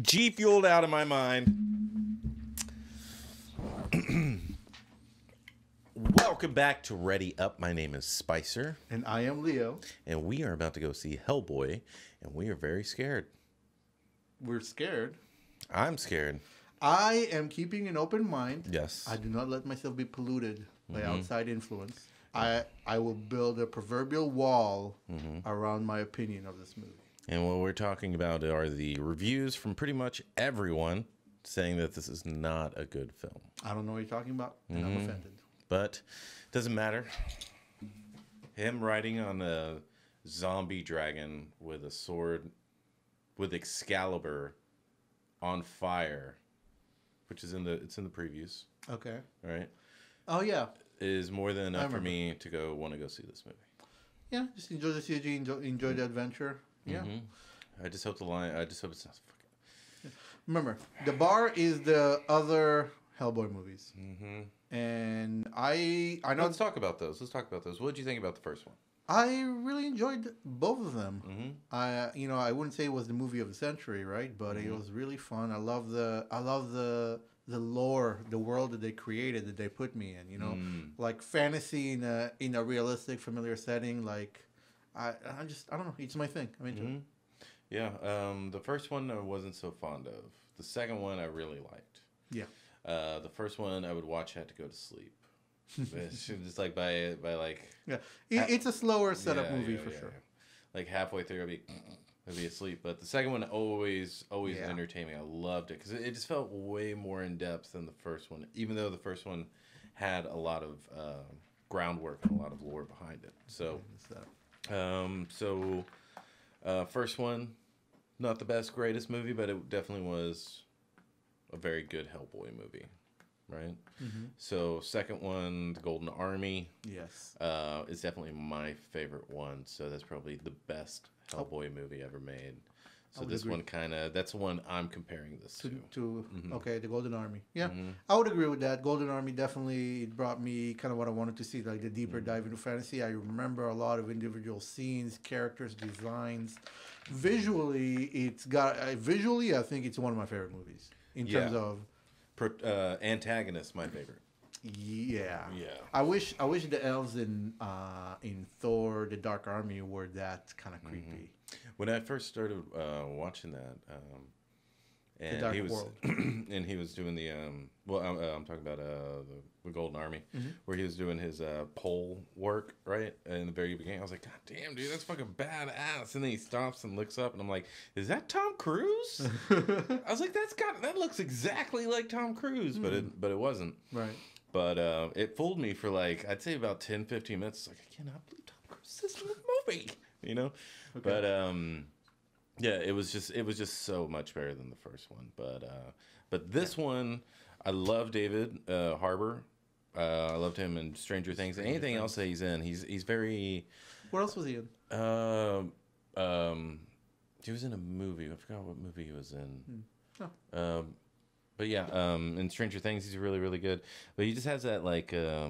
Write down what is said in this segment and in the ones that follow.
G fueled out of my mind. Welcome back to Ready Up. My name is Spicer. And I am Leo. And we are about to go see Hellboy. And we are very scared. We're scared. I'm scared. I am keeping an open mind. Yes. I do not let myself be polluted by outside influence. I will build a proverbial wall around my opinion of this movie. And what we're talking about are the reviews from pretty much everyone saying that this is not a good film. I don't know what you're talking about, and I'm offended. But it doesn't matter. Him riding on a zombie dragon with a sword, with Excalibur on fire, which is in the previews. Okay. Right. Oh yeah. Is more than enough for me to want to go see this movie. Yeah, just enjoy the CG, enjoy the adventure. Yeah. I just hope it's not fucking. Remember, the bar is the other Hellboy movies. And I know. Let's talk about those. What did you think about the first one? I really enjoyed both of them. I wouldn't say it was the movie of the century, right? But it was really fun. I love the lore, the world that they created, that they put me in. You know, like fantasy in a realistic, familiar setting. Like, I don't know. It's my thing. I'm into it. Yeah. The first one I wasn't so fond of. The second one I really liked. Yeah. The first one I would watch had to go to sleep. Just like by like. Yeah. It's a slower setup movie for sure. Yeah. Like halfway through I'd be asleep, but the second one always entertained me. I loved it because it just felt way more in depth than the first one, even though the first one had a lot of groundwork and a lot of lore behind it. So, first one, not the best, greatest movie, but it definitely was a very good Hellboy movie, right? So second one, The Golden Army, Yes. is definitely my favorite one. So that's probably the best Hellboy movie ever made. So this one that's the one I'm comparing this to. Okay, The Golden Army. Yeah, I would agree with that. Golden Army definitely brought me kind of what I wanted to see, like the deeper dive into fantasy. I remember a lot of individual scenes, characters, designs. Visually, I think it's one of my favorite movies in terms of antagonist. My favorite. Yeah. I wish the elves in Thor: The Dark Army were that kind of creepy. When I first started watching that, and he was World. and he was doing the I'm talking about the Golden Army, where he was doing his pole work right in the very beginning. I was like, God damn, dude, that's fucking badass. And then he stops and looks up, and I'm like, is that Tom Cruise? I was like, that looks exactly like Tom Cruise, but it wasn't. Right. But it fooled me for like, I'd say about 10, 15 minutes. It's like, I cannot believe Tom Cruise is in this movie, you know? Okay. But yeah, it was just so much better than the first one. But this one, I love David Harbour. I loved him in Stranger Things. Anything else that he's in, he's very. What else was he in? He was in a movie. I forgot what movie he was in. Oh. But yeah, in Stranger Things, he's really, really good. But he just has that like, I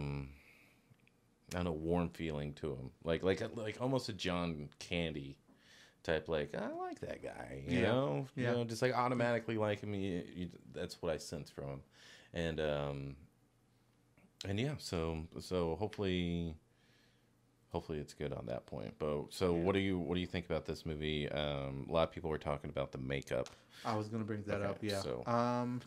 don't know, warm feeling to him, like almost a John Candy type. Like, I like that guy, you know, just like automatically like him. That's what I sense from him, and yeah, so hopefully it's good on that point. But what do you think about this movie? A lot of people were talking about the makeup. I was gonna bring that up. Yeah. So.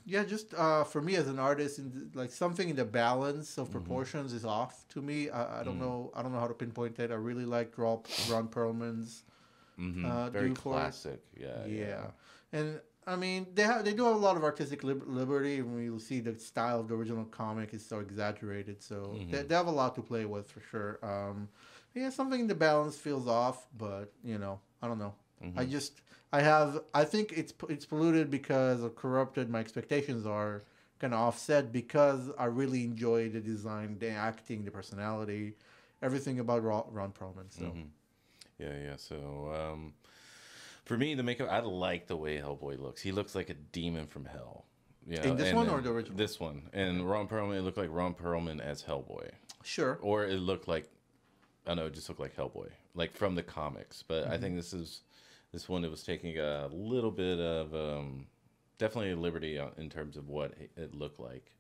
Just for me as an artist, like something in the balance of proportions is off to me. I don't know. I don't know how to pinpoint that. I really liked Ron Perlman's. Very classic. Yeah. And I mean, they do have a lot of artistic liberty. When you see the style of the original comic is so exaggerated, so they have a lot to play with for sure. Something in the balance feels off, but I don't know. I think it's polluted because of corrupted. My expectations are kind of offset because I really enjoy the design, the acting, the personality, everything about Ron Perlman. So. Yeah. So for me, the makeup, I like the way Hellboy looks. He looks like a demon from hell. In this one or the original? This one. And Ron Perlman, it looked like Ron Perlman as Hellboy. Sure. Or it looked like, I don't know, it just looked like Hellboy, like from the comics. But I think this one, it was taking a little bit of definitely a liberty in terms of what it looked like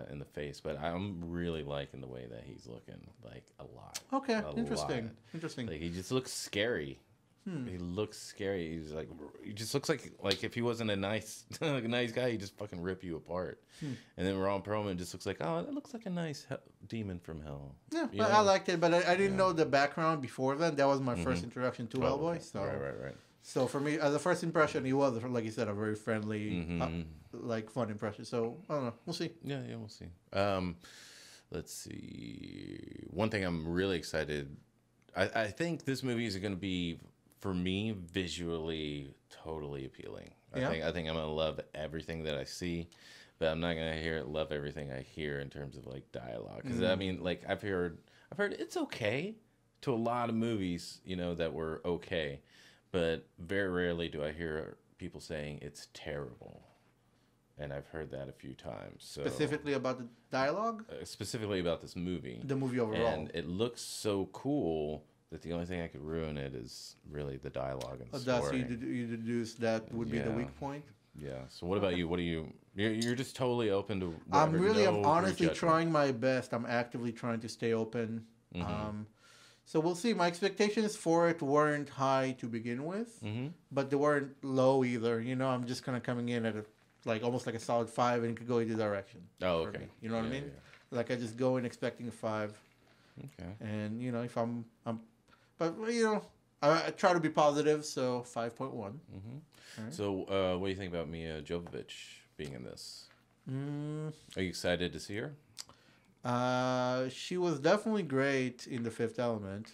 in the face, but I'm really liking the way that he's looking, like a lot. Okay, A interesting. lot. Interesting. Like he just looks scary. He looks scary. He's like, he just looks like if he wasn't a nice, like a nice guy, he'd just fucking rip you apart. And then Ron Perlman just looks like, oh, that looks like a nice demon from hell. Yeah, You know? I liked it, but I didn't know the background before then. That was my first introduction to Hellboy. Okay. So Right. So for me, as a first impression, he was, like you said, a very friendly, like fun impression. So I don't know. We'll see. Yeah, we'll see. Let's see. One thing I'm really excited. I think this movie is going to be, for me, visually totally appealing. I think I'm gonna love everything that I see, but I'm not gonna love everything I hear in terms of like dialogue. Because I mean, like I've heard it's okay to a lot of movies, you know, that were okay, but very rarely do I hear people saying it's terrible. And I've heard that a few times. So, specifically about the dialogue? Specifically about this movie. The movie overall. And it looks so cool that the only thing I could ruin it is really the dialogue and the story. So you deduce that would be the weak point? Yeah. So what about you? What do you... You're just totally open to whatever. I'm honestly trying my best. I'm actively trying to stay open. So we'll see. My expectations for it weren't high to begin with, but they weren't low either. You know, I'm just kind of coming in at almost like a solid 5, and it could go either direction. Oh, okay. Me. You know what I mean? Yeah. Like I just go in expecting a 5. Okay. And you know, if but you know, I try to be positive, so 5.1. Right. So what do you think about Mia Jovovich being in this? Are you excited to see her? She was definitely great in The Fifth Element.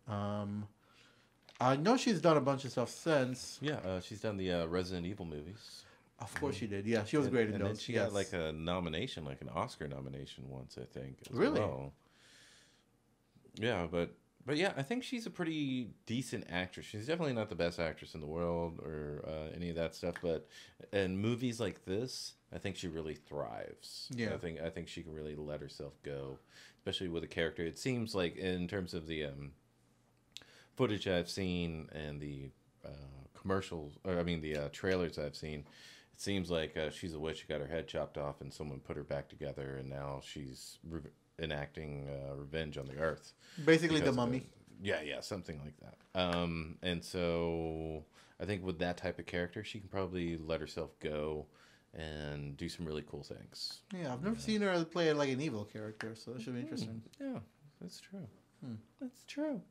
I know she's done a bunch of stuff since. Yeah, she's done the Resident Evil movies. Of course she did. Yeah, she was great in those. And then she got like a nomination, like an Oscar nomination once, I think. Really? Well. Yeah, but yeah, I think she's a pretty decent actress. She's definitely not the best actress in the world or any of that stuff, but in movies like this, I think she really thrives. Yeah. I think she can really let herself go, especially with a character. It seems like in terms of the footage I've seen and the commercials, or I mean the trailers I've seen, it seems like she's a witch who got her head chopped off and someone put her back together, and now she's enacting revenge on the earth. Basically the Mummy. Yeah, something like that. And so I think with that type of character, she can probably let herself go and do some really cool things. Yeah, I've never seen her play like an evil character, so that should be interesting. Yeah, that's true. That's true.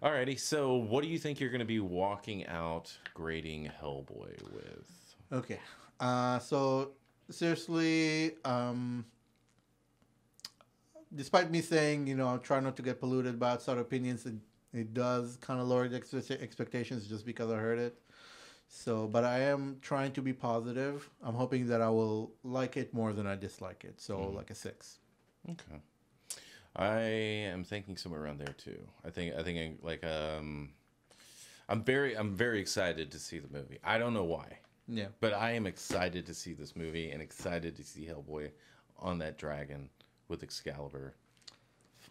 Alrighty, so what do you think you're going to be walking out grading Hellboy with? Okay, so seriously, despite me saying, you know, try not to get polluted by outside opinions, it does kind of lower the expectations just because I heard it. So, but I am trying to be positive. I'm hoping that I will like it more than I dislike it. So, like a 6. Okay. I am thinking somewhere around there too. I think like I'm very excited to see the movie. I don't know why. Yeah. But I am excited to see this movie and excited to see Hellboy on that dragon with Excalibur.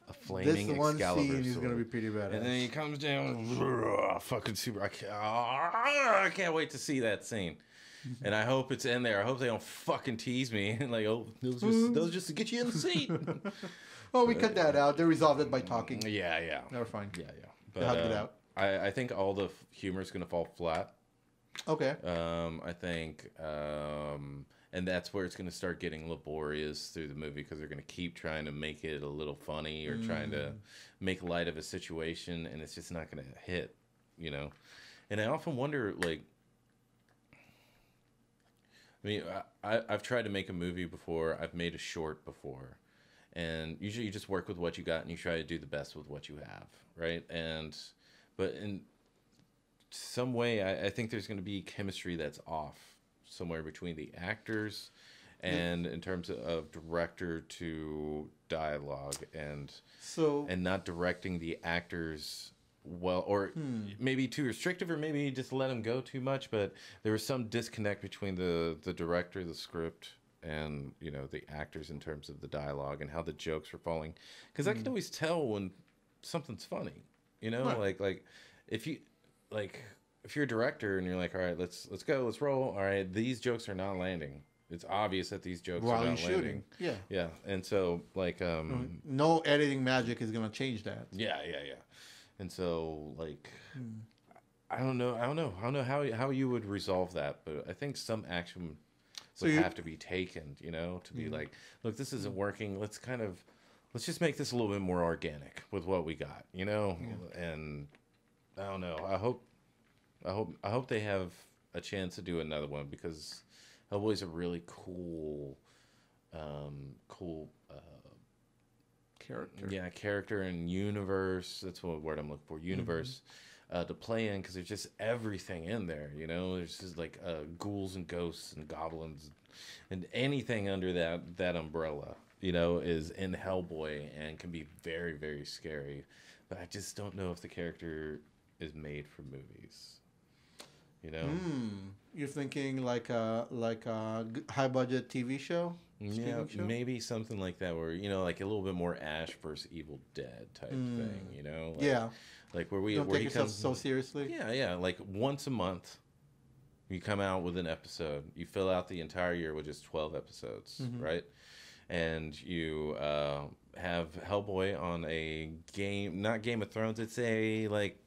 A flaming Excalibur This one scene is sword. going to be pretty badass. And then he comes down, fucking super. I can't wait to see that scene. And I hope it's in there. I hope they don't fucking tease me. Like, oh, those just to get you in the seat. Oh, we cut that out. They resolved it by talking. Yeah. They were fine. Yeah. They hugged it out. I think all the humor is going to fall flat. Okay. I think, and that's where it's going to start getting laborious through the movie because they're going to keep trying to make it a little funny or trying to make light of a situation, and it's just not going to hit, you know. And I often wonder, like, I mean, I've tried to make a movie before. I've made a short before. And usually you just work with what you got and you try to do the best with what you have, right? But in some way, I think there's going to be chemistry that's off somewhere between the actors and in terms of director to dialogue and not directing the actors well, or maybe too restrictive, or maybe just let them go too much. But there was some disconnect between the director, the script, and you know the actors in terms of the dialogue and how the jokes were falling. Because I can always tell when something's funny. You know, right. like if if you're a director and you're like, all right, let's go, let's roll. All right, these jokes are not landing. It's obvious that these jokes While are you're not shooting. landing. Yeah. Yeah. And so like no editing magic is gonna change that. yeah. And so like I don't know how you would resolve that, but I think some action would have to be taken, you know, to be like, look, this isn't working. Let's just make this a little bit more organic with what we got, you know? And I don't know. I hope they have a chance to do another one, because Hellboy's a really cool Character. yeah, character and universe. That's what word I'm looking for. Universe. To play in, because there's just everything in there, you know. There's just like ghouls and ghosts and goblins, and anything under that umbrella, you know, is in Hellboy and can be very, very scary. But I just don't know if the character is made for movies, you know. You're thinking like a high budget TV show? Yeah, Show? maybe something like that, where, you know, like a little bit more Ash versus Evil Dead type thing, you know. Like, yeah. Like Don't where take he yourself comes, so seriously. yeah, like once a month, you come out with an episode. You fill out the entire year with just 12 episodes, right? And you have Hellboy on a not Game of Thrones. It's like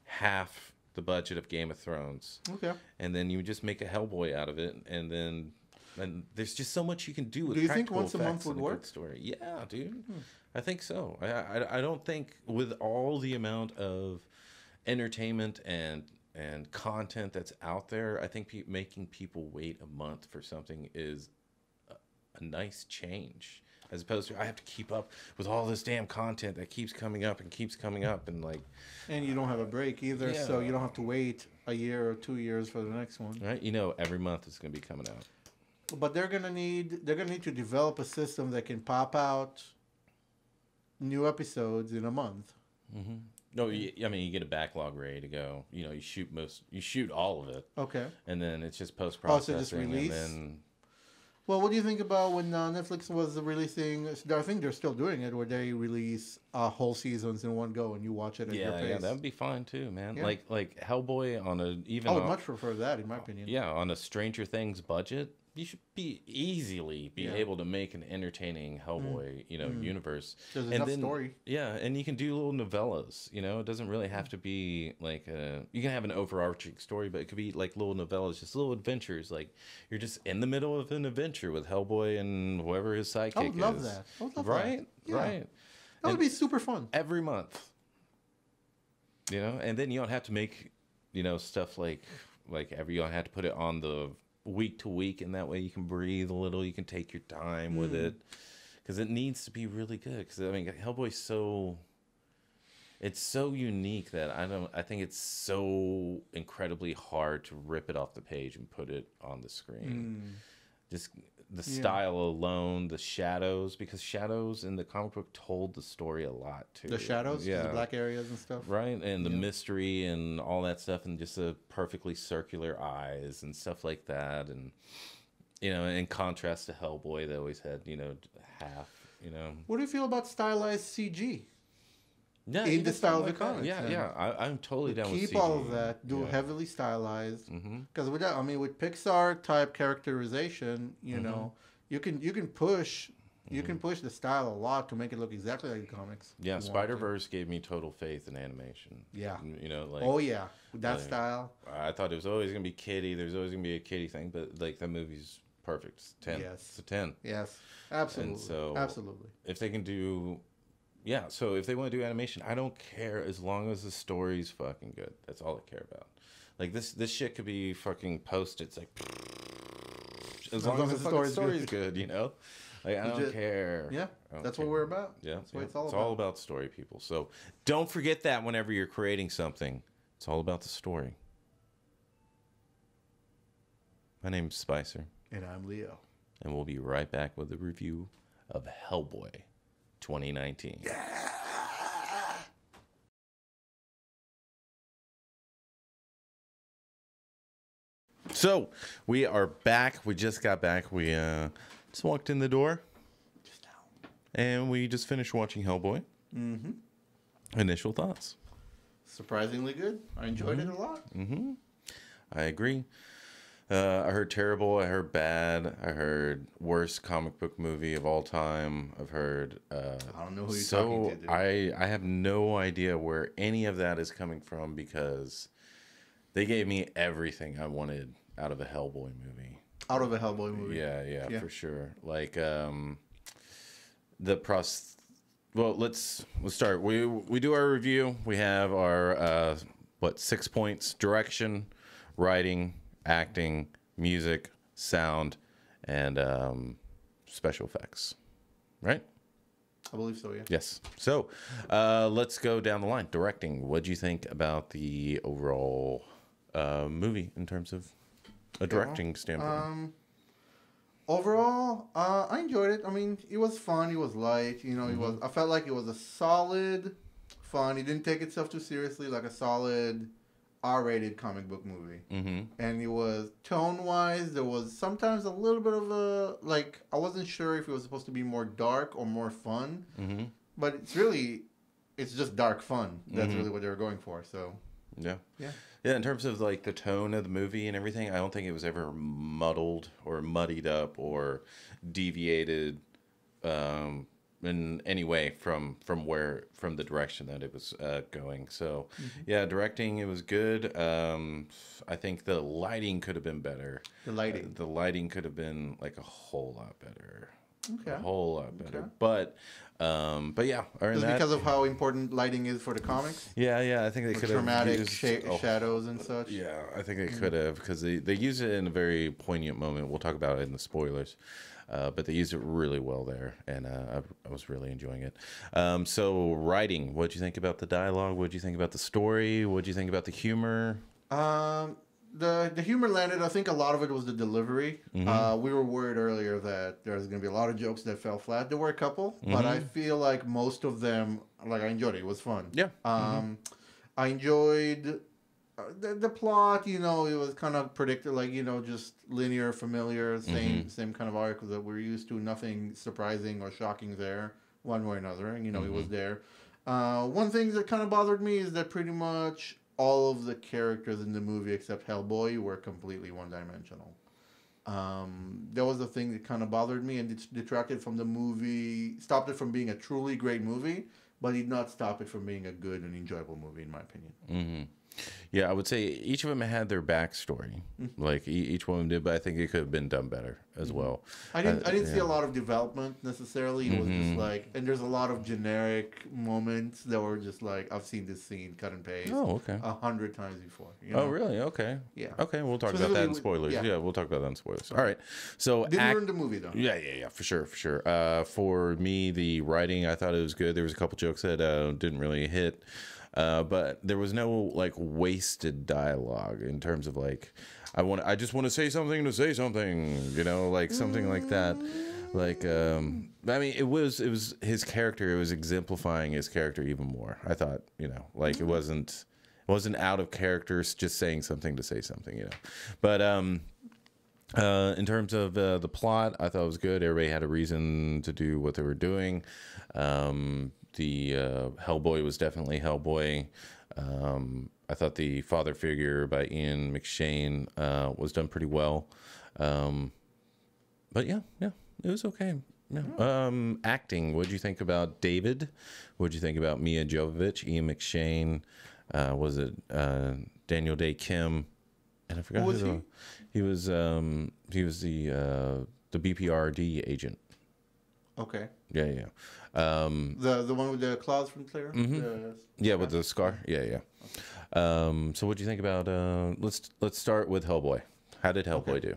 half the budget of Game of Thrones. Okay. And then you just make a Hellboy out of it, and there's just so much you can do with. Do you think practical once a month effects would and a work? good story. Yeah, dude. I think so. I don't think, with all the amount of entertainment and content that's out there, I think making people wait a month for something is a nice change, as opposed to I have to keep up with all this damn content that keeps coming up and like. And you don't have a break either, so you don't have to wait a year or 2 years for the next one. Right, you know, every month it's going to be coming out. But they're gonna need to develop a system that can pop out new episodes in a month. No, I mean, you get a backlog ready to go. You know, you shoot all of it. Okay. And then it's just post processing. Oh, so just release? And then, well, what do you think about when Netflix was releasing? I think they're still doing it, where they release whole seasons in one go and you watch it at your pace. Yeah, that would be fine too, man. Yeah. Like Hellboy on a I would much prefer that, in my opinion. Yeah, on a Stranger Things budget, you should easily be able to make an entertaining Hellboy, you know, universe. There's enough story. Yeah, and you can do little novellas. You know, it doesn't really have to be like you can have an overarching story, but it could be like little novellas, just little adventures. Like you're just in the middle of an adventure with Hellboy and whoever his sidekick is. I would love that. I would love right? that. Yeah. Right. That would be super fun. Every month. You know, and then you don't have to make, you know, stuff you don't have to put it on the week to week, and that way you can breathe a little, you can take your time with it, because it needs to be really good. Because I mean, Hellboy's so unique that I think it's so incredibly hard to rip it off the page and put it on the screen. Just the style alone, the shadows, because shadows in the comic book told the story a lot too. The shadows, the black areas and stuff, right? And the mystery and all that stuff, and just the perfectly circular eyes and stuff like that, and you know, in contrast to Hellboy, they always had, you know, half. You know, what do you feel about stylized CG? Yeah, in the style of the comics. I'm totally down with keep CG. all of that. Do heavily stylized, because with that, I mean, with Pixar type characterization, you know, you can push the style a lot to make it look exactly like the comics. Yeah, Spider-Verse gave me total faith in animation. Yeah, you know, like with that style. I thought it was always gonna be kiddie. There's always gonna be a kiddie thing, but like that movie's perfect. It's 10. Yes, it's a 10. Yes, absolutely. And so absolutely. If they can do. Yeah, so if they want to do animation, I don't care as long as the story's fucking good. That's all I care about. Like this shit could be fucking Post-its, like as long as the story's good, you know. Like I don't care. Yeah, that's what we're about. Yeah, that's what it's all about story, people. So don't forget that whenever you're creating something, it's all about the story. My name's Spicer, and I'm Leo, and we'll be right back with a review of Hellboy 2019. So we are back. We just got back. We just walked in the door just now, and we just finished watching Hellboy. Initial thoughts. surprisingly good. I enjoyed it a lot. Mm-hmm. I agree. I heard terrible. I heard bad. I heard worst comic book movie of all time. I've heard. I don't know who you're talking to, dude. I have no idea where any of that is coming from because they gave me everything I wanted out of a Hellboy movie. Out of a Hellboy movie. Yeah, for sure. Like the pros. Well, let's start. We do our review. We have our 6 points: direction, writing, acting, music, sound, and special effects. Right? I believe so, yeah. Yes. So let's go down the line. Directing. What do you think about the overall movie in terms of a directing standpoint? Overall, I enjoyed it. I mean, it was fun. It was light. You know, it was. I felt like it was a solid fun. It didn't take itself too seriously, like a solid R-rated comic book movie. And it was tone-wise. There was sometimes a little bit of a like. I wasn't sure if it was supposed to be more dark or more fun. But it's just dark fun. That's really what they were going for. So. Yeah. In terms of like the tone of the movie and everything, I don't think it was ever muddled or muddied up or deviated in any way from the direction that it was going. So yeah, directing, it was good. I think the lighting could have been better. The lighting could have been like a whole lot better. Okay. A whole lot better. But yeah, just because of how important lighting is for the comics. Yeah, I think they could have dramatic shadows and such. Yeah, I think they could have because they use it in a very poignant moment. We'll talk about it in the spoilers, but they used it really well there, and I was really enjoying it. So writing, what do you think about the dialogue? What do you think about the story? What do you think about the humor? The humor landed. I think a lot of it was the delivery. We were worried earlier that there's going to be a lot of jokes that fell flat. There were a couple, but I feel like most of them, like I enjoyed it. It was fun. Yeah. I enjoyed the plot. You know, it was kind of predicted, like, you know, just linear, familiar, same kind of arc that we're used to. Nothing surprising or shocking there, one way or another. And you know, it was there. One thing that kind of bothered me is that pretty much all of the characters in the movie except Hellboy were completely one-dimensional. That was the thing that kind of bothered me and detracted from the movie, stopped it from being a truly great movie, but did not stop it from being a good and enjoyable movie, in my opinion. Yeah, I would say each of them had their backstory. Like each one of them did, but I think it could have been done better as well. I didn't see a lot of development necessarily. It was just like, and there's a lot of generic moments that were just like, I've seen this scene cut and paste. Oh, okay. 100 times before. You know? Oh, really? Okay. Yeah. Okay, we'll talk about that in spoilers. Yeah, we'll talk about that in spoilers. All right. So didn't ruin the movie though. Yeah, for sure. For me, the writing, I thought it was good. There was a couple jokes that didn't really hit. But there was no like wasted dialogue in terms of like I just want to say something, you know, like something like that. Like I mean, it was his character. It was exemplifying his character even more. I thought, you know, like it wasn't out of characters just saying something to say something, you know. But in terms of the plot, I thought it was good. Everybody had a reason to do what they were doing. The Hellboy was definitely Hellboy. I thought the father figure by Ian McShane was done pretty well. But yeah, it was okay. Yeah. Acting, what did you think about David? What did you think about Mia Jovovich, Ian McShane? Was it Daniel Day Kim? And I forgot who was he? He was the BPRD agent. Okay. Yeah. The one with the claws from Claire? Yeah, with the scar. Yeah. So what do you think about let's start with Hellboy. How did Hellboy do?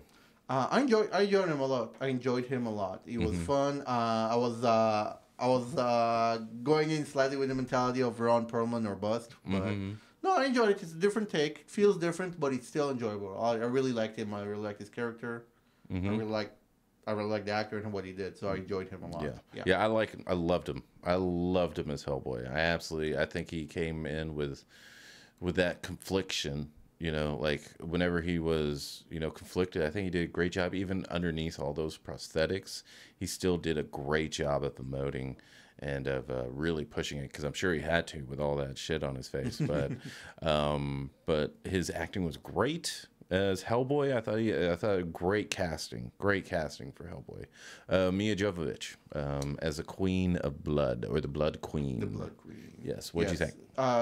I enjoyed him a lot. It was fun. I was going in slightly with the mentality of Ron Perlman or bust, but no, I enjoyed it. It's a different take. It feels different, but it's still enjoyable. I really liked him. I really liked his character. I really liked the actor and what he did, so I enjoyed him a lot. Yeah, I like him. I loved him. I loved him as Hellboy. I think he came in with that confliction, you know, like whenever he was, you know, conflicted, I think he did a great job. Even underneath all those prosthetics, he still did a great job of emoting and of really pushing it, because I'm sure he had to with all that shit on his face. But his acting was great as Hellboy. I thought great casting for Hellboy. Mia Jovovich as the Queen of Blood, or the Blood Queen. The Blood Queen. Yes. What do you think?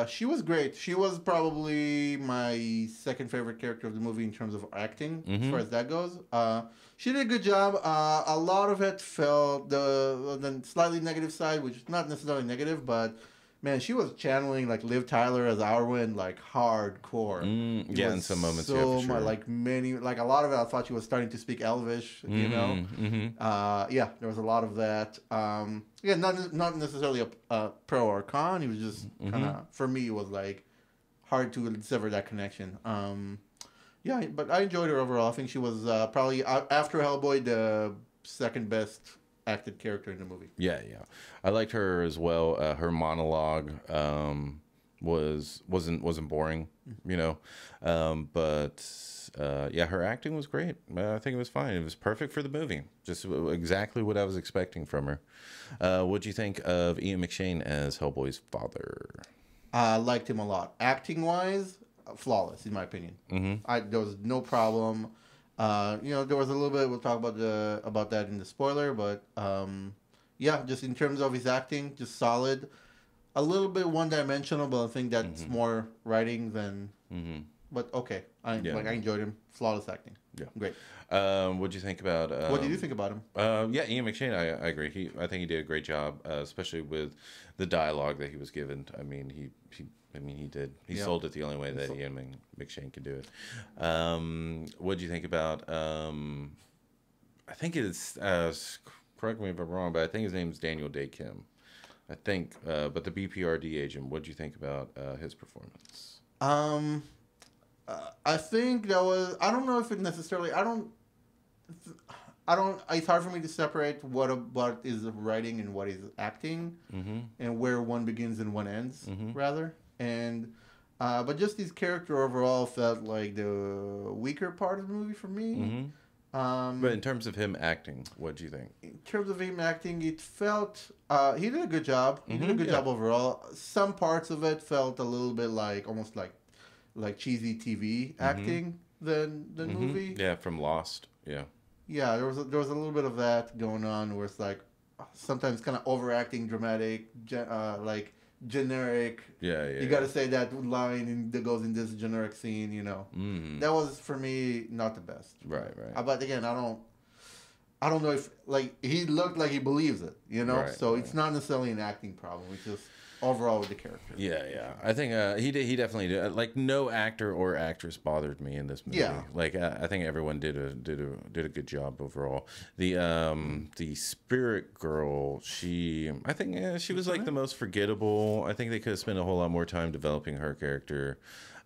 She was great. She was probably my second favorite character of the movie in terms of acting, as far as that goes. She did a good job. A lot of it felt the slightly negative side, which is not necessarily negative, but man, she was channeling like Liv Tyler as Arwen, like hardcore. Yeah, in some moments, so yeah, for sure. like a lot of it, I thought she was starting to speak Elvish. You know, yeah, there was a lot of that. Yeah, not necessarily a pro or con. It was just kind of, for me, it was like hard to sever that connection. Yeah, but I enjoyed her overall. I think she was probably after Hellboy the second best acted character in the movie. Yeah. I liked her as well. Her monologue wasn't boring, you know. But yeah, her acting was great. I think it was fine. It was perfect for the movie. Just exactly what I was expecting from her. What'd you think of Ian McShane as Hellboy's father? I liked him a lot. Acting wise, flawless in my opinion. There was no problem. There was a little bit. We'll talk about that in the spoiler, but yeah, just in terms of his acting, just solid. A little bit one-dimensional, but I think that's more writing than. But okay, I enjoyed him. Flawless acting. Yeah, great. What'd you think about? What did you think about him? Yeah, Ian McShane. I agree. I think he did a great job, especially with the dialogue that he was given. I mean, he did. He sold it the only way that Ian McShane could do it. What do you think about? I think it's. Correct me if I'm wrong, but I think his name is Daniel Day Kim. I think, but the BPRD agent. What do you think about his performance? I think that was. I don't know if it necessarily. I don't. It's hard for me to separate what is writing and what is acting, and where one begins and one ends, rather. And, but just his character overall felt like the weaker part of the movie for me. But in terms of him acting, what do you think? In terms of him acting, it felt he did a good job. He did a good job overall. Some parts of it felt a little bit like almost like cheesy TV acting than the movie. Yeah, from Lost. Yeah. Yeah, there was a little bit of that going on where it's like sometimes kind of overacting, dramatic, like generic. Yeah. You got to say that line that goes in this generic scene. You know, that was for me not the best. Right. But again, I don't know if like he looked like he believes it. You know, so it's not necessarily an acting problem. It's just overall with the character. Yeah. I think he definitely did. Like no actor or actress bothered me in this movie. Yeah. Like I think everyone did a good job overall. The spirit girl, I think she was like the most forgettable. I think they could have spent a whole lot more time developing her character.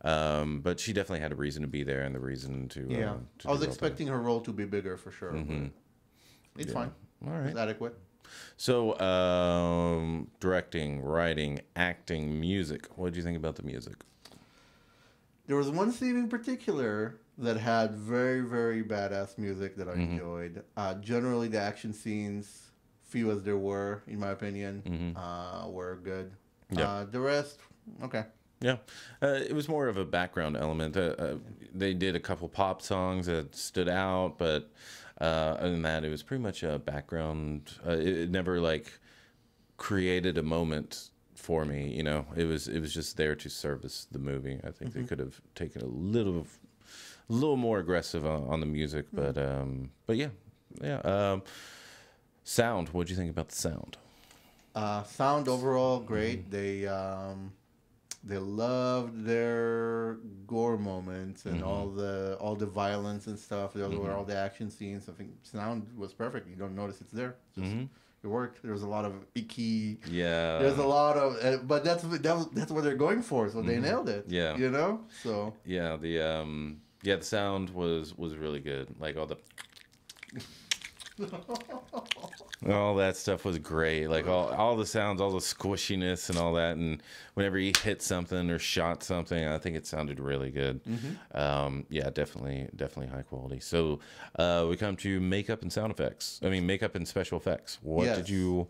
But she definitely had a reason to be there and the reason to. Yeah. I was expecting her role to be bigger for sure. It's fine. All right. It's adequate. So, directing, writing, acting, music. What did you think about the music? There was one scene in particular that had very, very badass music that I enjoyed. Generally, the action scenes, few as there were, in my opinion, were good. Yeah. The rest, okay. Yeah, it was more of a background element. They did a couple pop songs that stood out, but other than that, it was pretty much a background. It never like created a moment for me. You know, it was just there to service the movie. I think they could have taken a little more aggressive on the music, but yeah. Sound. What do you think about the sound? Sound overall great. They loved their gore moments and all the violence and stuff. Those were all the action scenes. I think sound was perfect. You don't notice it's there. Just, it worked. There was a lot of icky. Yeah. There's a lot of, but that's what they're going for. So they nailed it. Yeah. You know. So. Yeah. The sound was really good. Like all the. All that stuff was great. Like all the sounds, all the squishiness and all that. And whenever he hit something or shot something, I think it sounded really good. Yeah, definitely high quality. So we come to makeup and sound effects. I mean, makeup and special effects. What did you,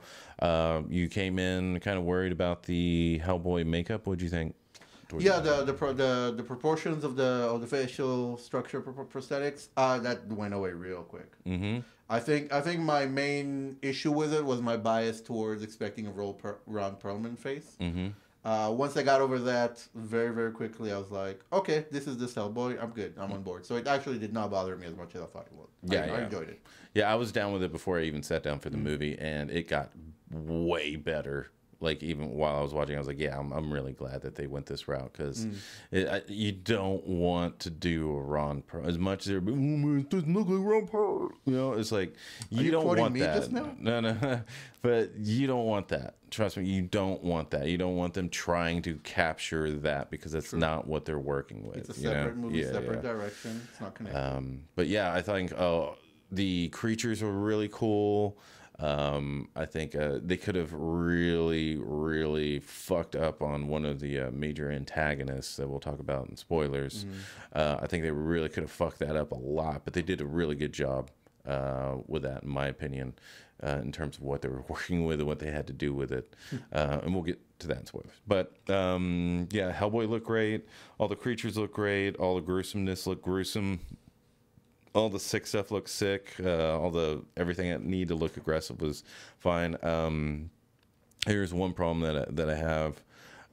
you came in kind of worried about the Hellboy makeup. What did you think? Yeah, the proportions of the facial structure prosthetics that went away real quick. I think my main issue with it was my bias towards expecting a Ron Perlman face. Once I got over that very, very quickly, I was like, okay, this is this Hellboy. I'm good. I'm on board. So it actually did not bother me as much as I thought it would. I enjoyed it. Yeah, I was down with it before I even sat down for the movie, and it got way better. Like, even while I was watching, I was like, yeah, I'm really glad that they went this route, because you don't want to do a Ron Perlman. As much as they're, it doesn't look like Ron Perlman. You know, it's like, you don't want that. Just now? No. But you don't want that. Trust me, you don't want that. You don't want them trying to capture that, because that's not what they're working with. It's a separate movie, separate direction. It's not connected. But yeah, I think the creatures were really cool. I think they could have really, really fucked up on one of the major antagonists that we'll talk about in spoilers. I think they really could have fucked that up a lot, but they did a really good job with that, in my opinion, in terms of what they were working with and what they had to do with it. And we'll get to that in spoilers. But yeah, Hellboy looked great. All the creatures look great. All the gruesomeness looked gruesome. All the sick stuff looked sick. Everything that needed to look aggressive was fine. Here's one problem that I have,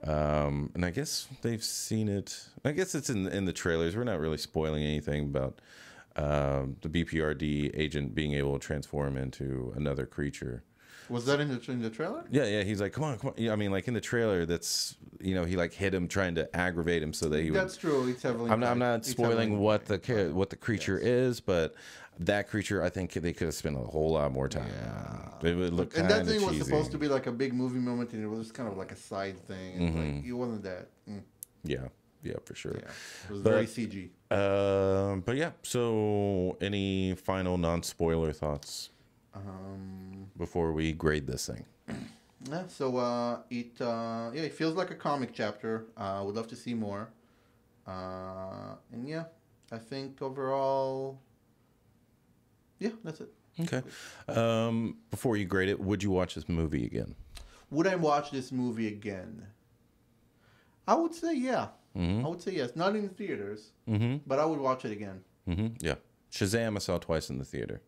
and I guess they've seen it. I guess it's in the trailers. We're not really spoiling anything about the BPRD agent being able to transform into another creature. Was that in the trailer? Yeah. He's like, come on. Yeah, I mean, like in the trailer, that's, he like hit him trying to aggravate him so that he would. That's true. It's heavily. I'm not spoiling what the creature is, but that creature, I think they could have spent a whole lot more time. Yeah. It would look. And that thing was supposed to be like a big movie moment, and it was kind of like a side thing. And like, it wasn't that. Yeah, for sure. Yeah, it was very CG. But yeah. So, any final non-spoiler thoughts? Before we grade this thing. Yeah, so it feels like a comic chapter. Would love to see more. And yeah, I think overall, yeah, that's it. Okay. Before you grade it, would you watch this movie again? Would I watch this movie again? I would say yeah. I would say yes. Not in the theaters, but I would watch it again. Yeah. Shazam I saw twice in the theater,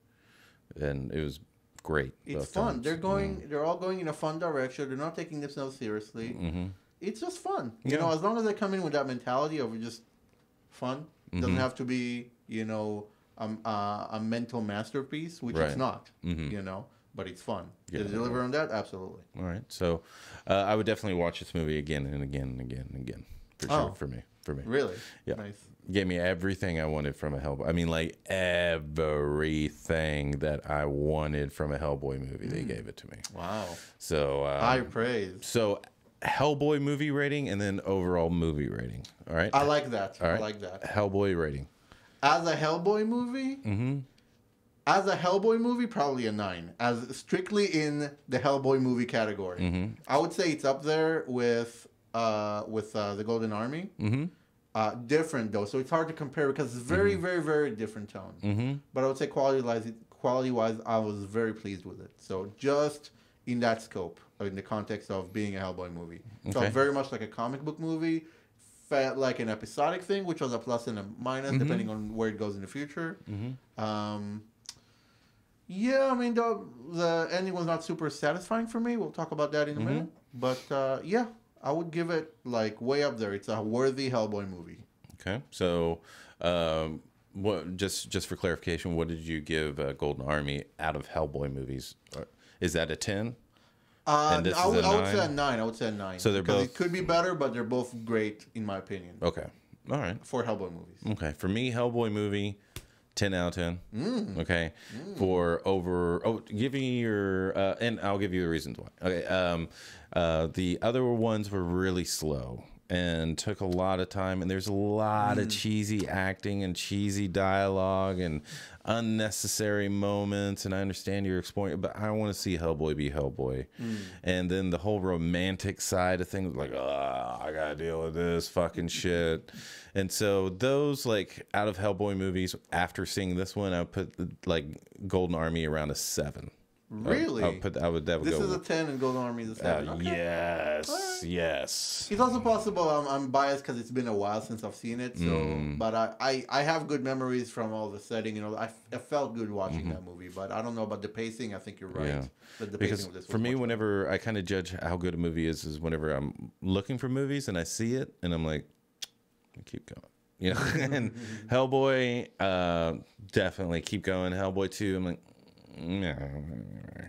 and it was great. It's fun. They're all going in a fun direction. They're not taking themselves seriously. It's just fun. You know, as long as they come in with that mentality of just fun. Doesn't have to be, a mental masterpiece, which it's not, but it's fun. Yeah. To deliver on that, absolutely. All right. So I would definitely watch this movie again and again and again and again. For sure, for me. Really? Yeah. Nice. Gave me everything I wanted from a Hellboy. I mean, like, everything that I wanted from a Hellboy movie, they gave it to me. Wow. So high praise. So Hellboy movie rating and then overall movie rating. All right. I like that. All right. I like that. Hellboy rating. As a Hellboy movie? As a Hellboy movie, probably a 9. As strictly in the Hellboy movie category. I would say it's up there with the Golden Army. Different though, so it's hard to compare because it's very, very, very different tone. But I would say quality-wise, I was very pleased with it. So just in that scope, in the context of being a Hellboy movie, felt very much like a comic book movie. Felt like an episodic thing, which was a plus and a minus depending on where it goes in the future. Yeah, I mean the ending was not super satisfying for me. We'll talk about that in a minute. But yeah. I would give it like way up there. It's a worthy Hellboy movie. Okay, so what? Just for clarification, what did you give Golden Army out of Hellboy movies? Is that a 10? I would say a 9. I would say a 9. So they're both. It could be better, but they're both great in my opinion. Okay, all right. For Hellboy movies. Okay, for me, Hellboy movie. 10 out of 10. Okay. Give me your and I'll give you the reasons why. Okay. The other ones were really slow. and took a lot of time, and there's a lot of cheesy acting and cheesy dialogue and unnecessary moments, and I understand your exploring, but I want to see Hellboy be Hellboy. And then the whole romantic side of things, like, I gotta deal with this fucking shit. And so those, like, out of Hellboy movies, after seeing this one, I would put like Golden Army around a 7. Really? This is a 10 and Golden Army is a 7. Okay. Yes, Right. yes. It's also possible I'm biased because it's been a while since I've seen it. So, but I have good memories from all the setting. You know, I felt good watching that movie. But I don't know about the pacing. I think you're right. Yeah. That the Because pacing of this for was me, much whenever I kind of judge how good a movie is whenever I'm looking for movies and I see it and I'm like, keep going. You know, and Hellboy, definitely keep going. Hellboy 2, I'm like, yeah,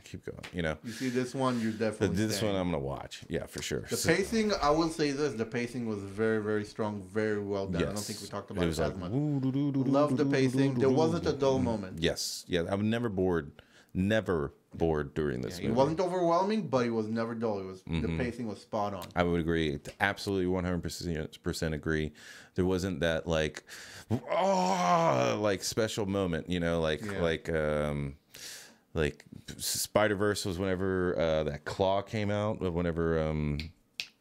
keep going. You know, better. You see this one, you're definitely this staying. one I'm gonna watch. Yeah, for sure. The pacing, I will say this: the pacing was very, very strong, very well done. Yes. I don't think we talked about It was it like, as much. Love the pacing. There wasn't a dull moment. Yes, yeah, I'm never bored during this movie. It wasn't overwhelming, but it was never dull. It was the pacing was spot on. I would agree, absolutely 100% agree. There wasn't that like special moment, you know, like Spider-Verse was whenever that claw came out, whenever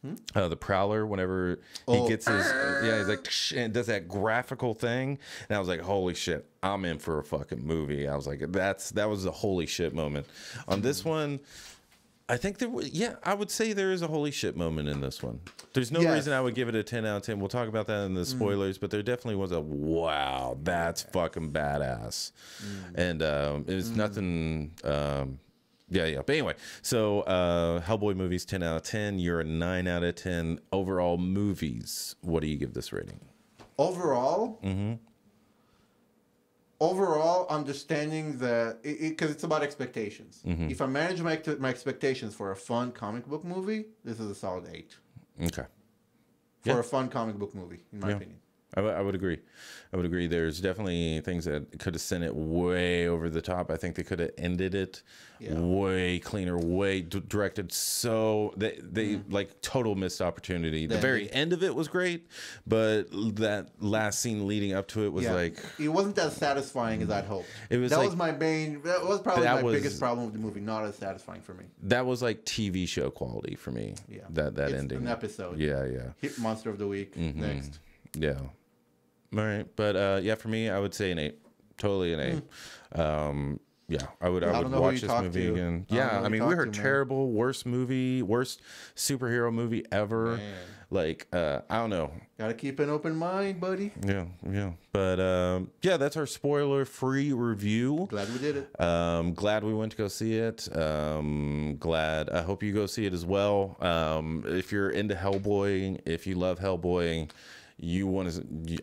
the Prowler, whenever he gets his, he's like, and does that graphical thing, and I was like, holy shit, I'm in for a fucking movie. I was like, that was a holy shit moment. On this one, I think I would say there is a holy shit moment in this one. There's no reason I would give it a 10 out of 10. We'll talk about that in the spoilers, but there definitely was a wow, that's fucking badass. And it was nothing. Yeah. But anyway, so Hellboy movies 10 out of 10. You're a 9 out of 10. Overall movies, what do you give this rating? Overall? Overall, understanding that because it's about expectations. If I manage my expectations for a fun comic book movie, this is a solid 8. Okay. For a fun comic book movie, in my opinion. I would agree. There's definitely things that could have sent it way over the top. I think they could have ended it way cleaner, way directed. So they like total missed opportunity. The very end of it was great, but that last scene leading up to it was like it wasn't as satisfying as I'd hoped. It was that like, was my main. That was probably my biggest problem with the movie. Not as satisfying for me. That was like TV show quality for me. Yeah, that ending. An episode. Yeah. Hit Monster of the Week next. Yeah. All right, but for me, I would say an 8. Totally an 8. I would watch this movie again. Yeah, I mean, we heard terrible, worst superhero movie ever. Man. Like, I don't know. Gotta keep an open mind, buddy. Yeah. But that's our spoiler-free review. Glad we did it. Glad we went to go see it. I hope you go see it as well. If you're into Hellboy, if you love Hellboy,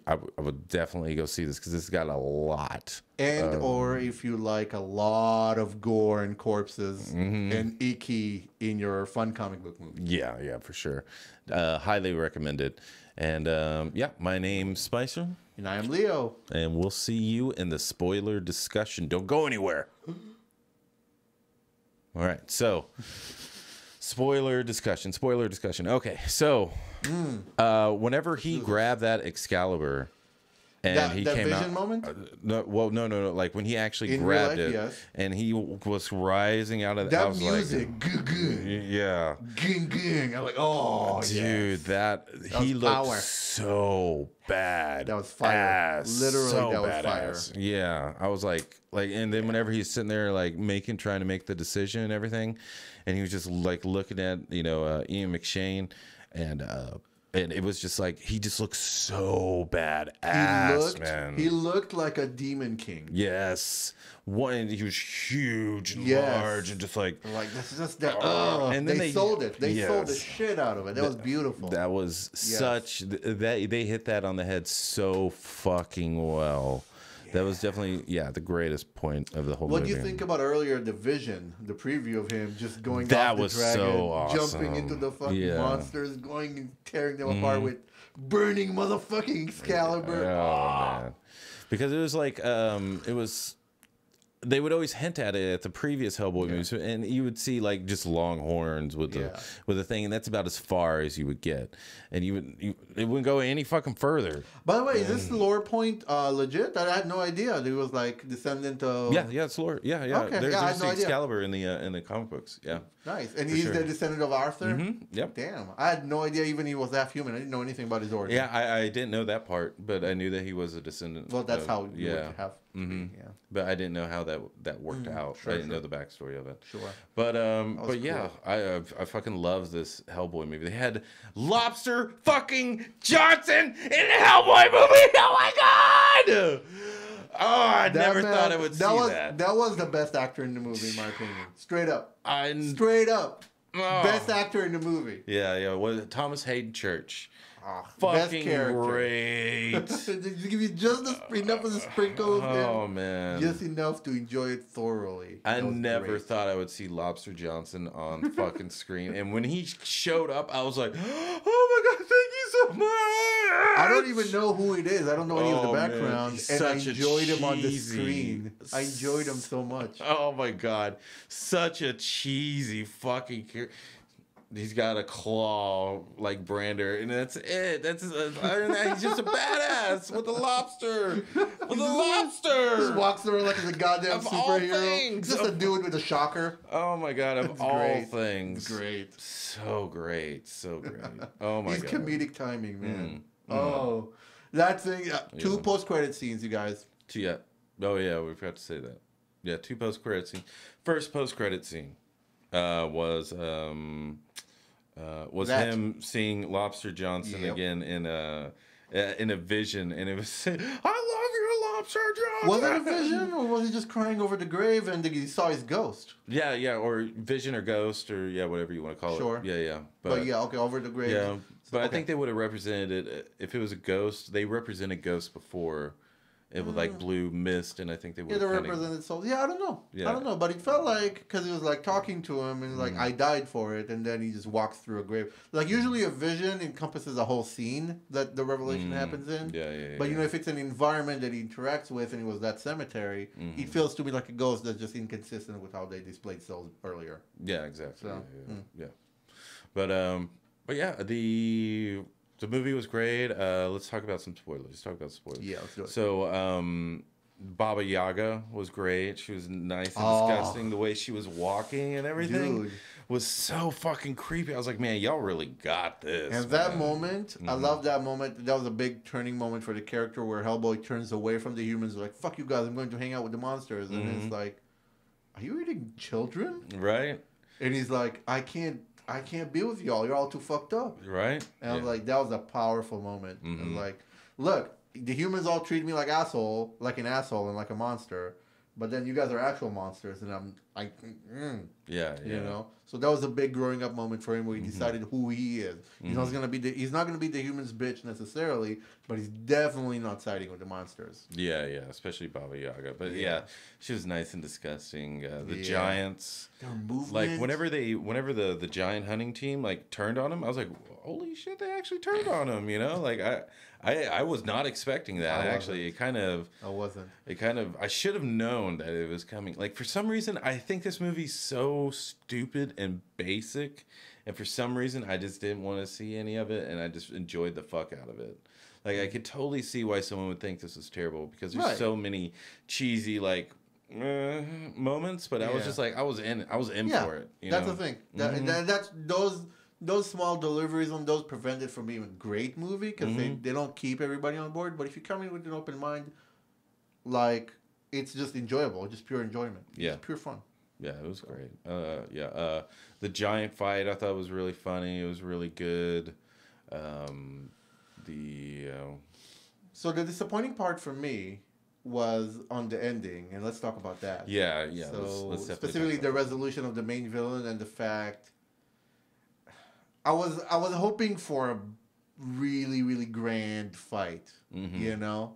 I would definitely go see this because this got a lot. And or if you like a lot of gore and corpses and icky in your fun comic book movie. Yeah, for sure. Highly recommended. And my name's Spicer. And I am Leo. And we'll see you in the spoiler discussion. Don't go anywhere. All right, so spoiler discussion. Okay, so whenever he grabbed that Excalibur and he came Vision out, moment? No, like when he actually In grabbed real life, it, yes. and he was rising out of that I was music, like, yeah, ging. I'm like, oh, dude, that he looked so bad. That was fire. Literally, so that was badass. fire. Yeah, I was like, and then whenever he's sitting there like trying to make the decision and everything, and he was just like looking at Ian McShane and it was just like he just looked so badass, man. He looked like a demon king. Yes, he was huge and large and just like this is just that. And then they sold it. They sold the shit out of it. That was beautiful. That was such that they hit that on the head so fucking well. That was definitely, the greatest point of the whole movie. What do you think about earlier the vision, the preview of him just going that off the was dragon, so awesome. jumping into the fucking monsters, going and tearing them apart with burning motherfucking Excalibur. Oh, man. Because it was like, they would always hint at it at the previous Hellboy movies, and you would see like just long horns with the thing, and that's about as far as you would get, and it wouldn't go any fucking further. By the way, is this lore point legit? I had no idea. He was like descendant of. Yeah, it's lore. Yeah. Okay. There's I had no Excalibur in the comic books. Yeah. Nice, and he's the descendant of Arthur. Mm-hmm. Yep. Damn, I had no idea even he was half human. I didn't know anything about his origin. Yeah, I didn't know that part, but I knew that he was a descendant. Well, that's how you would have. Mm-hmm. Yeah. But I didn't know how that worked out. Sure, I didn't know the backstory of it. Sure. But cool. yeah, I fucking love this Hellboy movie. They had Lobster fucking Johnson in a Hellboy movie. Oh my god! Oh, I never thought I would see that. That was the best actor in the movie, in my opinion. Straight up. Straight up. Oh. Best actor in the movie. Yeah. Was Thomas Hayden Church. Fucking great. Give you just enough of the sprinkles. Oh man, just enough to enjoy it thoroughly. I never thought I would see Lobster Johnson on fucking screen, and when he showed up, I was like, "Oh my god, thank you so much!" I don't even know who it is. I don't know any of the background, and I enjoyed him on the screen. I enjoyed him so much. Oh my god, such a cheesy fucking character. He's got a claw like Brander, and that's it. Other than that, he's just a badass with a lobster. With a lobster. Just walks around like he's a goddamn superhero. Just a dude with a shocker. Oh my god, of all things. Great. So great. Oh my god. He's comedic timing, man. Oh. That thing. Two post-credit scenes, you guys. Oh yeah, we forgot to say that. Yeah, 2 post-credit scenes. First post-credit scene was him seeing Lobster Johnson again in a vision, and it was, "I love you, Lobster Johnson." Was it a vision, or was he just crying over the grave and he saw his ghost? Yeah, or vision or ghost, or whatever you want to call it. Sure. Yeah. But okay, over the grave. Yeah, but I think they would have represented it if it was a ghost. They represented ghosts before. It was like blue mist, and I think they would. Yeah, they represented souls. Yeah, I don't know. Yeah. I don't know, but it felt like, because he was like talking to him, and like, I died for it, and then he just walks through a grave. Like usually, a vision encompasses a whole scene that the revelation happens in. Yeah. But if it's an environment that he interacts with, and it was that cemetery, it feels to me like a ghost that's just inconsistent with how they displayed souls earlier. Yeah, exactly. So, yeah. But yeah, the movie was great. Let's talk about some spoilers. Yeah, let's do it. So, Baba Yaga was great. She was nice and disgusting. The way she was walking and everything was so fucking creepy. I was like, man, y'all really got this. And that moment, I love that moment. That was a big turning moment for the character where Hellboy turns away from the humans. Like, fuck you guys, I'm going to hang out with the monsters. And it's like, are you eating children? Right. And he's like, I can't be with y'all. You're all too fucked up. Right. And I was like, that was a powerful moment. And like, look, the humans all treat me like an asshole and like a monster. But then you guys are actual monsters, and you know. So that was a big growing up moment for him, where he decided who he is. He's not gonna be the human's bitch necessarily, but he's definitely not siding with the monsters. Yeah, especially Baba Yaga. But yeah, she was nice and disgusting. The giants, their movement. Like whenever the giant hunting team like turned on him, I was like, holy shit, they actually turned on him. You know, like I was not expecting that. Actually, I should have known that it was coming. Like, for some reason, I think this movie's so stupid and basic, and for some reason, I just didn't want to see any of it, and I just enjoyed the fuck out of it. Like, I could totally see why someone would think this was terrible, because there's so many cheesy, like, moments, but I was just like, I was in for it. That's the thing. That's those small deliveries on those prevent it from being a great movie, because they don't keep everybody on board. But if you come in with an open mind, like, it's just enjoyable, just pure enjoyment. Yeah, it's pure fun. Yeah, it was great. The giant fight I thought was really funny. It was really good. So the disappointing part for me was on the ending, and let's talk about that. Yeah. So let's specifically the resolution of the main villain and the fact. I was hoping for a really, really grand fight, you know,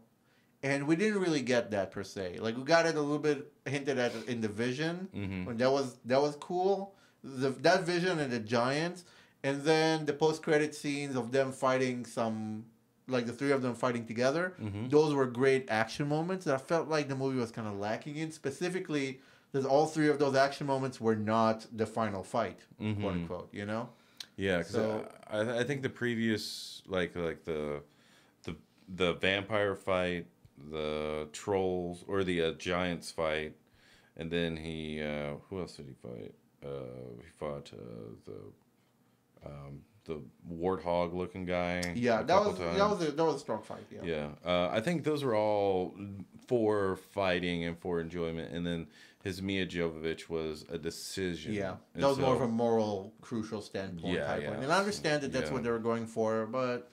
and we didn't really get that per se. Like, we got it a little bit hinted at in the vision, when that was cool. That vision and the giants, and then the post-credit scenes of them fighting some like the three of them fighting together, Mm-hmm. those were great action moments that I felt like the movie was kind of lacking in. Specifically, there's all three of those action moments were not the final fight, quote Mm-hmm. unquote. You know. Yeah, because So I think the previous like the the vampire fight, the trolls or the giants fight, and then he who else did he fight? He fought the warthog looking guy. yeah, a that couple was times. that was a strong fight. Yeah. Yeah, I think those were all for fighting and for enjoyment, and then his Mia Jovovich was a decision. Yeah, And that was more of so- a moral, crucial standpoint Yeah, type yeah. one. And I understand that that's Yeah. what they were going for, but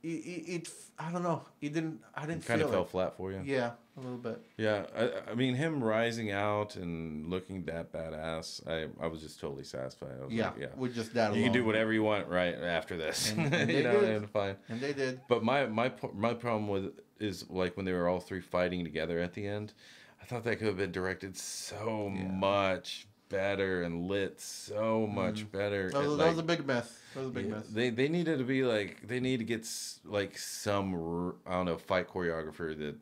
I don't know. It didn't. I didn't kind feel of fell it. flat for you. Yeah, a little bit. Yeah, I mean him rising out and looking that badass. I was just totally satisfied. I was Yeah, like, yeah. with just that You can do alone. whatever you want right after this, And they you know, did. and fine. And they did. But my problem with is like when they were all three fighting together at the end. I thought that could have been directed so Yeah. much better and lit so much better. That was, Like, that was a big mess. That was a big yeah, mess. they needed to be like they need to get like some I don't know fight choreographer that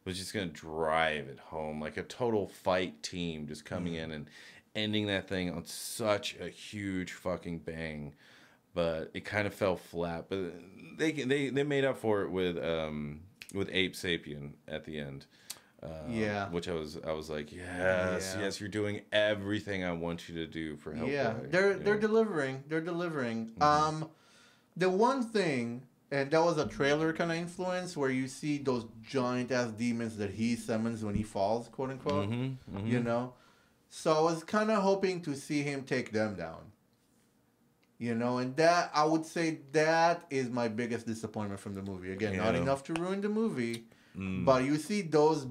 was just gonna drive it home, like a total fight team just coming in and ending that thing on such a huge fucking bang. But it kind of fell flat. But they made up for it with Ape Sapien at the end. Yeah. Which I was like, yes, Yeah. yes, you're doing everything I want you to do for Hellboy. Yeah, they're delivering. They're delivering. The one thing, and that was a trailer kind of influence, where you see those giant ass demons that he summons when he falls, quote unquote. You know, so I was kind of hoping to see him take them down. You know, and that I would say that is my biggest disappointment from the movie. Again, not Yeah. enough to ruin the movie, but you see those.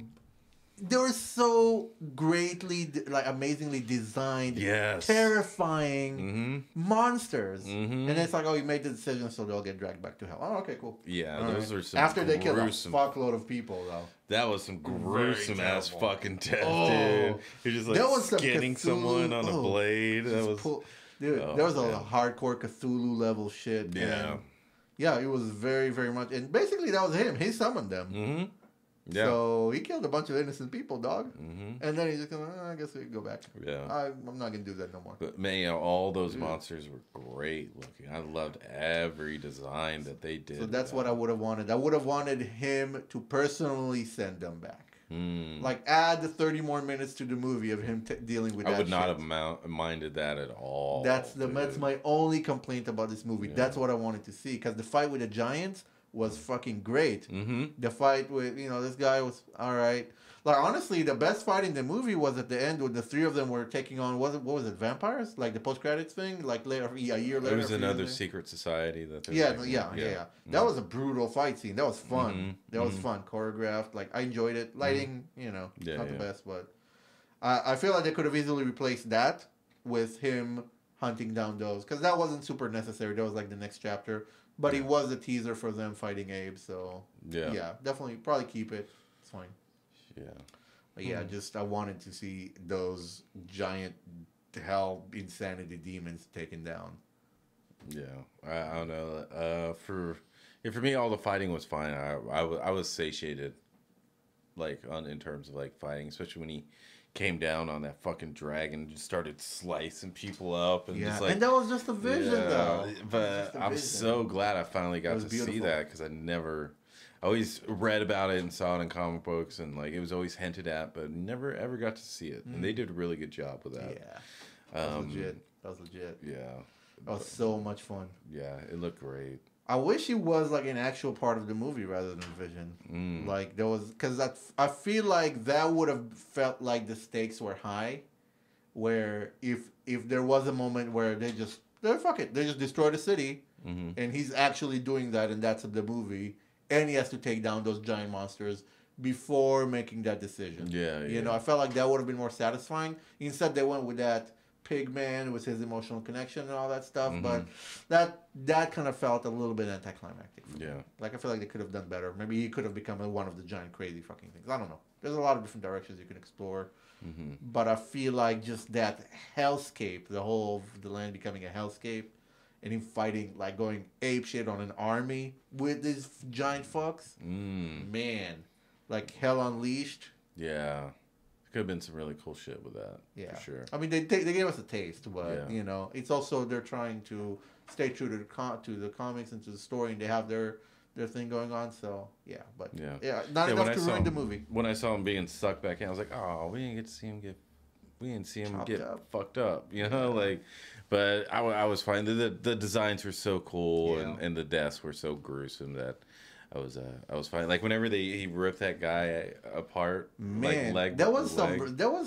They were so greatly, like, amazingly designed, Yes. terrifying monsters. Mhm. And it's like, oh, you made the decision, so they'll get dragged back to hell. Oh, okay, cool. Yeah, All those right. are some After they killed a gruesome. fuckload of people, though. That was some gruesome ass terrible. fucking death, Oh. dude. You're just like That was some skinning Cthulhu- someone on a oh, blade. That was Dude, oh, there was a man. hardcore Cthulhu level shit. Yeah. And yeah, it was very, very much. And basically, that was him. He summoned them. Mm-hmm. Yeah. So he killed a bunch of innocent people, dog. Mm-hmm. And then he's just going, I guess we can go back. Yeah. I'm not going to do that no more. But man, you know, all those monsters were great looking. I loved every design that they did. So that's what I would have wanted. I would have wanted him to personally send them back. Like, add the 30 more minutes to the movie of him dealing with that I would not shit. have minded that at all. That's dude. my only complaint about this movie. Yeah. That's what I wanted to see. Because the fight with the Giants was fucking great. Mm-hmm. The fight with, this guy was all right. Like, honestly, the best fight in the movie was at the end when the three of them were taking on, what was it, vampires? Like the post-credits thing? Like later, a year later. There was a few another years later? secret society that. they're Yeah, like- yeah. That was a brutal fight scene. That was fun. Mhm, That was fun. Choreographed. Like, I enjoyed it. Lighting, Yeah, not the yeah. best, but I feel like they could have easily replaced that with him hunting down those. Because that wasn't super necessary. That was like the next chapter. But he was a teaser for them fighting Abe, so Yeah. definitely probably keep it. It's fine. Yeah. But yeah, just I wanted to see those giant hell insanity demons taken down. Yeah, I don't know. For me, all the fighting was fine. I was satiated, like in terms of like fighting, especially when he came down on that fucking dragon, and just started slicing people up, and just like and that was just a vision, though. But I'm so glad I finally got was to see beautiful. that because I always read about it and saw it in comic books, and like it was always hinted at, but never ever got to see it. And they did a really good job with that. Yeah, that was legit. That was legit. Yeah, That was so much fun. yeah, it looked great. I wish it was like an actual part of the movie rather than a vision. Like there was, because I feel like that would have felt like the stakes were high, where if there was a moment where they just destroy the city, and he's actually doing that, and that's the movie, and he has to take down those giant monsters before making that decision. Yeah, You yeah. know, I felt like that would have been more satisfying. Instead, they went with that pig man with his emotional connection and all that stuff, but that kind of felt a little bit anticlimactic for me. Yeah. Like, I feel like they could have done better. Maybe he could have become one of the giant crazy fucking things. I don't know. There's a lot of different directions you can explore. But I feel like just that hellscape, the whole of the land becoming a hellscape, and him fighting, like going ape shit on an army with these giant fucks. Man, like Hell Unleashed. Yeah. Could have been some really cool shit with that. Yeah, For sure. I mean, they gave us a taste, but you know, it's also they're trying to stay true to the comics and to the story, and they have their thing going on. So yeah, but not enough to ruin the movie. When I saw him being sucked back in, I was like, oh, we didn't get to see him get fucked up, you know, like. But I was fine. The designs were so cool, and the deaths were so gruesome that I was fine. Like whenever he ripped that guy apart, man, like that was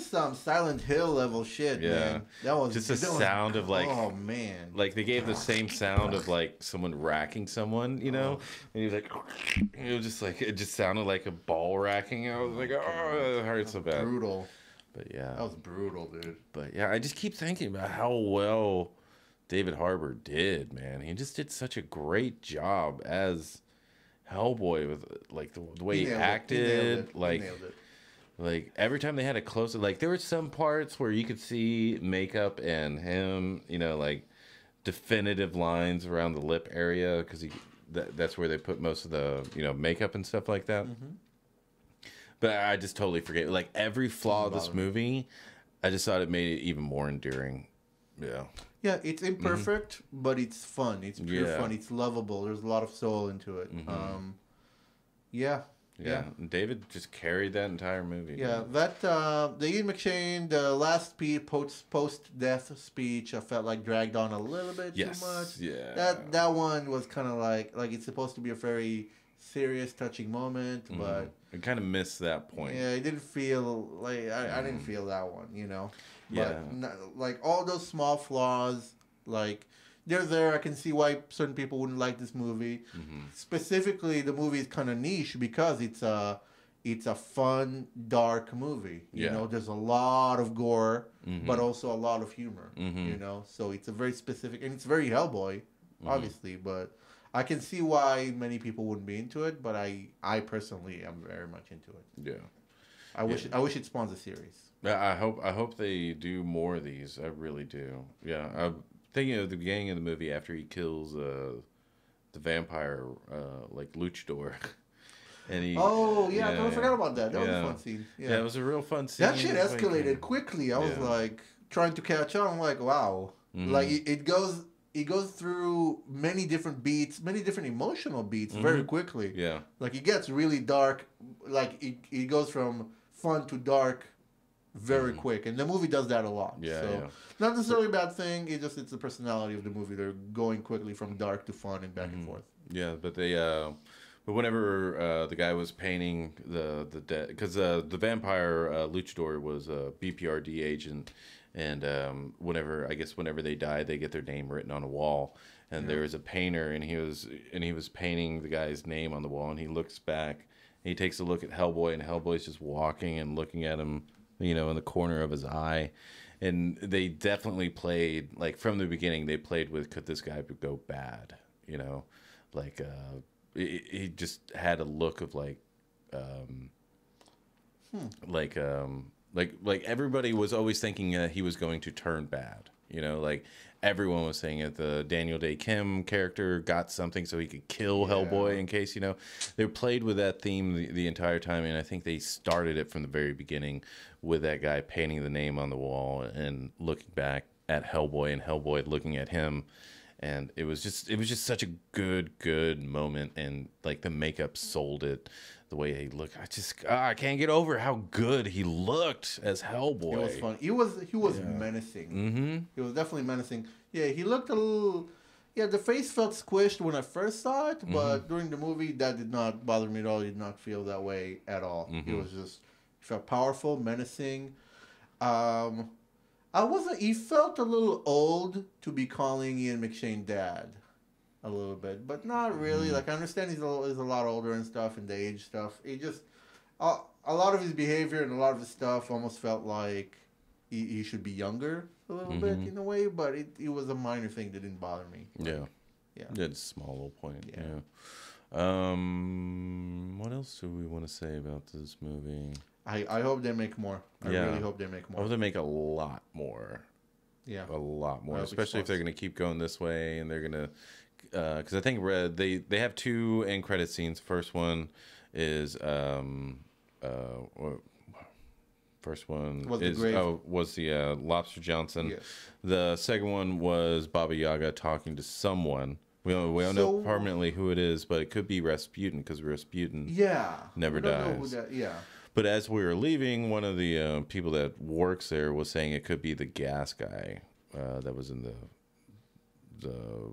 some Silent Hill level shit. Yeah, man. That was just the sound of like, oh man, like they gave the same sound of like someone racking someone, you know, and he was like, it was just like it just sounded like a ball racking. I was like, oh, it hurt so bad. Brutal. But yeah, that was brutal, dude. But yeah, I just keep thinking about how well David Harbour did, man. He just did such a great job as Hellboy with like the way he acted. Like every time they had a close, like there were some parts where you could see makeup and him, you know, like definitive lines around the lip area because that's where they put most of the makeup and stuff like that. Mm-hmm. But I just totally forget. Like every flaw of this movie, I just thought it made it even more endearing. Yeah. Yeah, it's imperfect, but it's fun. It's pure fun. It's lovable. There's a lot of soul into it. Mm-hmm. Yeah. And David just carried that entire movie. Yeah, that the Ian McShane, the last post-death speech, I felt like dragged on a little bit too much. Yeah. That one was kind of like it's supposed to be a very serious, touching moment, but I kind of missed that point. Yeah, it didn't feel like I didn't feel that one, you know. But like all those small flaws, like they're there. I can see why certain people wouldn't like this movie. Mm-hmm. Specifically, the movie is kind of niche because it's a fun, dark movie. You know, there's a lot of gore, but also a lot of humor. You know, so it's a very specific, and it's very Hellboy, obviously, but. I can see why many people wouldn't be into it, but I personally am very much into it. Yeah, I wish it spawns a series. Yeah, I hope they do more of these. I really do. Yeah, I'm thinking of the beginning of the movie after he kills the vampire like luchador, and he. Oh yeah, I forgot about that. That was a fun scene. Yeah, it was a real fun scene. That shit escalated quickly. I was like trying to catch on. I'm like, wow, like it goes. It goes through many different beats, many different emotional beats very quickly. Yeah. Like, it gets really dark. Like, it goes from fun to dark very quick. And the movie does that a lot. Yeah, so, not necessarily a bad thing. It's the personality of the movie. They're going quickly from dark to fun and back and forth. Yeah, but but whenever the guy was painting the dead... Because the vampire luchador was a BPRD agent... And whenever they die, they get their name written on a wall. And there was a painter, and he was painting the guy's name on the wall. And he looks back, and he takes a look at Hellboy, and Hellboy's just walking and looking at him, in the corner of his eye. And they definitely played, like from the beginning, they played with could this guy go bad, like he just had a look of like Like everybody was always thinking he was going to turn bad. Like everyone was saying it. The Daniel Day Kim character got something so he could kill Hellboy in case, They played with that theme the entire time, and I think they started it from the very beginning with that guy painting the name on the wall and looking back at Hellboy and Hellboy looking at him. And it was just such a good moment, and like the makeup sold it. The way he looked, I can't get over how good he looked as Hellboy. It was fun. He was menacing. Mm-hmm. He was definitely menacing. Yeah, he looked a little. Yeah, the face felt squished when I first saw it, but during the movie, that did not bother me at all. He did not feel that way at all. He was just felt powerful, menacing. He felt a little old to be calling Ian McShane dad. A little bit, but not really. Like, I understand he's a lot older and stuff, and the age stuff. He just, a lot of his behavior and a lot of his stuff almost felt like he should be younger a little bit in a way, but it was a minor thing that didn't bother me. Yeah. It's a small little point. Yeah. What else do we want to say about this movie? I hope they make more. I really hope they make more. I hope they make a lot more. Yeah. a lot more, That'll be especially if fun. they're going to keep going this way, and they're going to because I think they have two end credit scenes. First one is what- first one Was the is grave. was the Lobster Johnson. Yes. The second one was Baba Yaga talking to someone. We don't know So- permanently who it is, but it could be Rasputin because Rasputin Yeah. never I don't know who dies. that, yeah. But as we were leaving, one of the people that works there was saying it could be the gas guy that was in the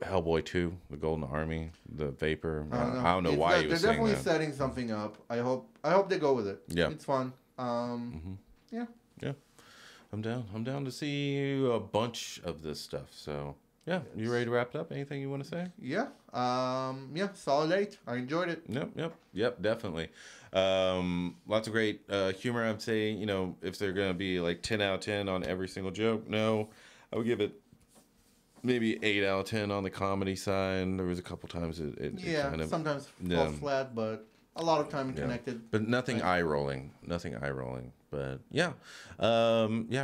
Hellboy 2, the Golden Army, the Vapor. I don't know why he was They're saying definitely that. setting something up. I hope they go with it. Yeah. It's fun. Yeah. Yeah, I'm down. I'm down to see a bunch of this stuff. So yeah, you ready to wrap it up? Anything you want to say? Yeah. Yeah. Solid 8. I enjoyed it. Yep, definitely. Lots of great humor. I'd say, if they're gonna be like 10 out of 10 on every single joke, no, I would give it maybe 8 out of 10 on the comedy side. There was a couple times it Yeah. kind of, Sometimes yeah. falls flat, but a lot of time yeah. connected. But nothing Right. eye rolling. But yeah,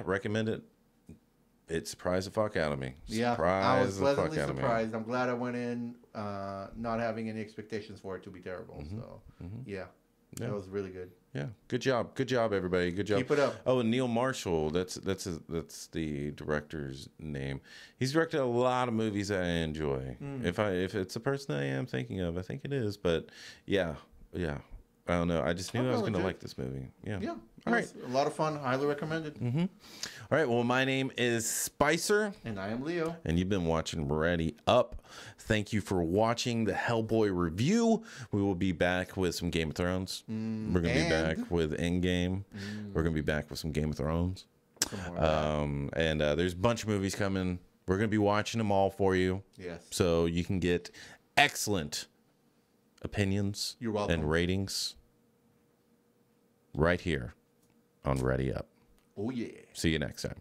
recommend it. It surprised the fuck out of me. Yeah, I Surprised was the fuck pleasantly out of me. surprised. I'm glad I went in not having any expectations for it to be terrible. So, yeah, that was really good. Yeah, good job, everybody. Good job. Keep it up. Oh, and Neil Marshall. That's the director's name. He's directed a lot of movies that I enjoy. If it's a person I am thinking of, I think it is. But yeah. I don't know. I just knew I was going to like this movie. Yeah. Yeah, All it right. was a lot of fun. Highly recommended. All right. Well, my name is Spicer. And I am Leo. And you've been watching Ready Up. Thank you for watching the Hellboy review. We will be back with some Game of Thrones. We're going to be back with Endgame. We're going to be back with some Game of Thrones. And there's a bunch of movies coming. We're going to be watching them all for you. Yes. So you can get excellent opinions You're welcome. and ratings right here on Ready Up. Oh, yeah. See you next time.